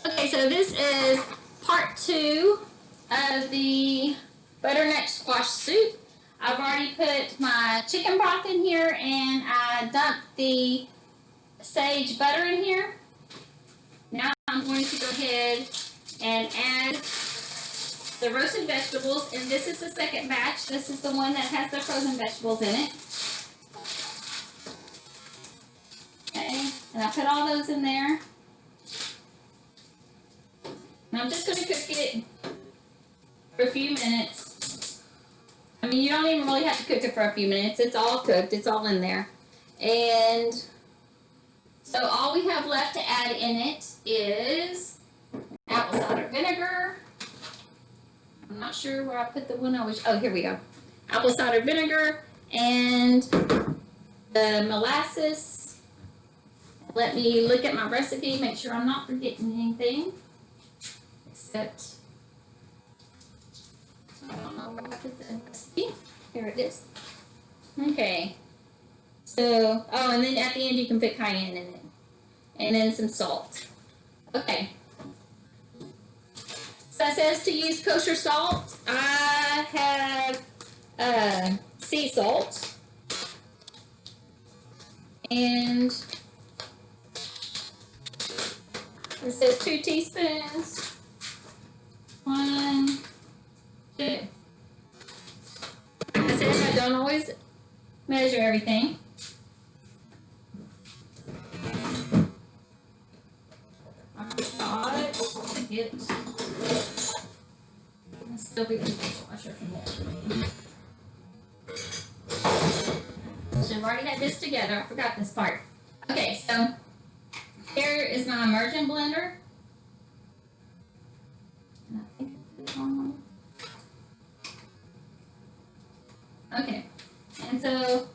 Okay, so this is part 2 of the butternut squash soup. I've already put my chicken broth in here and I dumped the sage butter in here. Now I'm going to go ahead and add the roasted vegetables, and this is the second batch. This is the one that has the frozen vegetables in it. Okay, and I put all those in there. And I'm just going to cook it for a few minutes. I mean, you don't even really have to cook it for a few minutes. It's all cooked. It's all in there. And so all we have left to add in it is apple cider vinegar. I'm not sure where I put the one I was. Oh, here we go. Apple cider vinegar and the molasses. Let me look at my recipe, make sure I'm not forgetting anything. Except, I don't know where I put the recipe. Here it is. Okay. So, oh, and then at the end you can put cayenne in it. And then some salt. Okay. So it says to use kosher salt. I have sea salt. And it says 2 teaspoons. 1, 2. I said I don't always measure everything. I thought to get still be the dishwasher from there. So I've already had this together. I forgot this part. Okay, so here is my immersion blender. And I think it's on. Okay, and so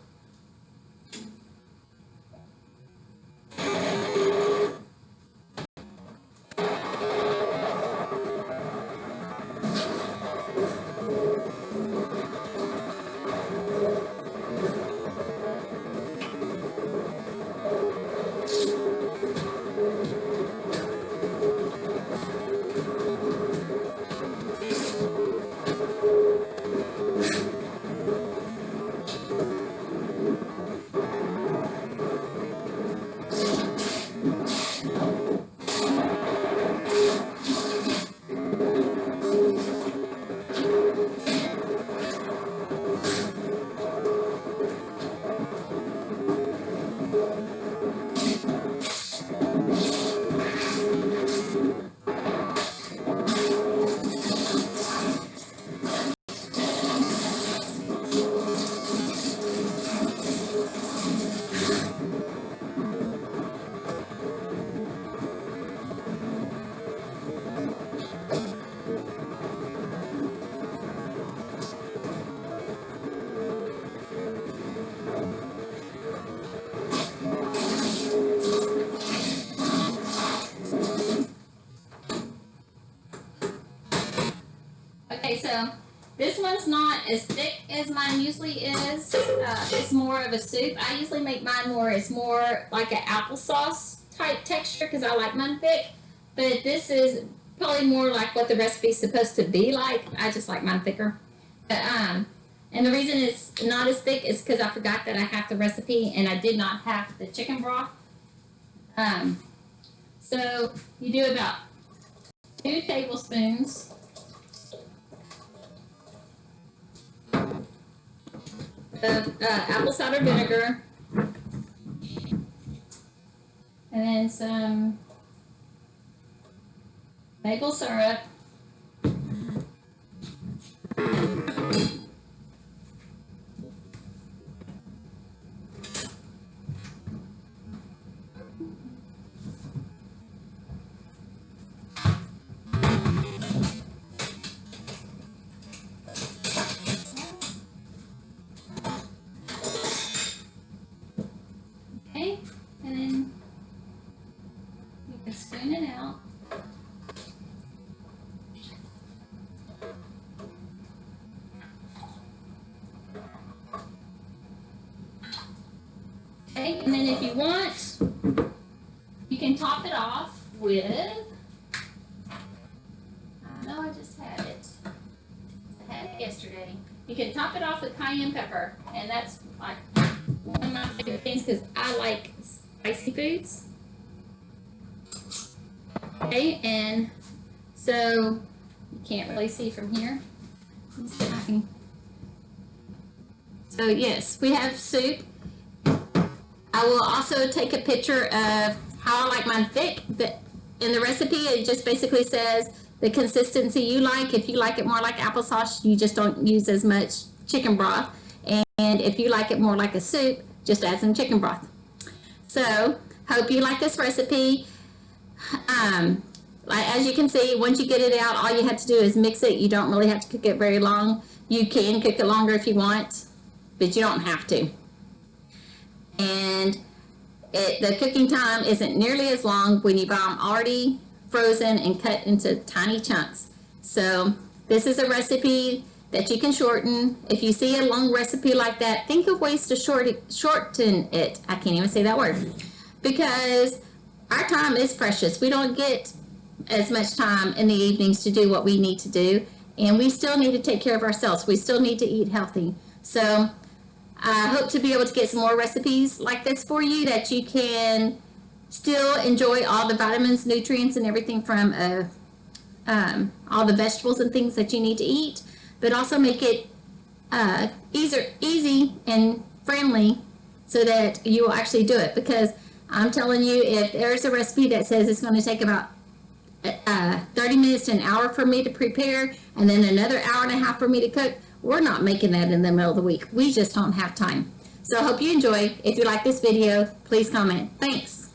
so this one's not as thick as mine usually is. It's more of a soup. I usually make mine more, it's more like an applesauce type texture because I like mine thick. But this is probably more like what the recipe's supposed to be like. I just like mine thicker. But, and the reason it's not as thick is because I forgot that I have the recipe and I did not have the chicken broth. So you do about 2 tablespoons of apple cider vinegar, and then some maple syrup, and then you can spoon it out. Okay, and then if you want, you can top it off with yesterday. You can top it off with cayenne pepper, and that's like one of my favorite things because I like spicy foods. Okay, and so you can't really see from here. Let's see if I can. So yes, we have soup. I will also take a picture of how I like mine thick. In the recipe, it just basically says the consistency you like. If you like it more like applesauce, you just don't use as much chicken broth. And if you like it more like a soup, just add some chicken broth. So, hope you like this recipe. As you can see, once you get it out, all you have to do is mix it. You don't really have to cook it very long. You can cook it longer if you want, but you don't have to. And the cooking time isn't nearly as long when you buy them already frozen and cut into tiny chunks. So this is a recipe that you can shorten. If you see a long recipe like that, think of ways to shorten it. I can't even say that word. Because our time is precious. We don't get as much time in the evenings to do what we need to do. And we still need to take care of ourselves. We still need to eat healthy. So I hope to be able to get some more recipes like this for you that you can still enjoy all the vitamins, nutrients, and everything from all the vegetables and things that you need to eat, but also make it easy and friendly so that you will actually do it. Because I'm telling you, if there's a recipe that says it's going to take about 30 minutes to an hour for me to prepare and then another hour and a half for me to cook, we're not making that in the middle of the week. We just don't have time. So I hope you enjoy. If you like this video, please comment. Thanks.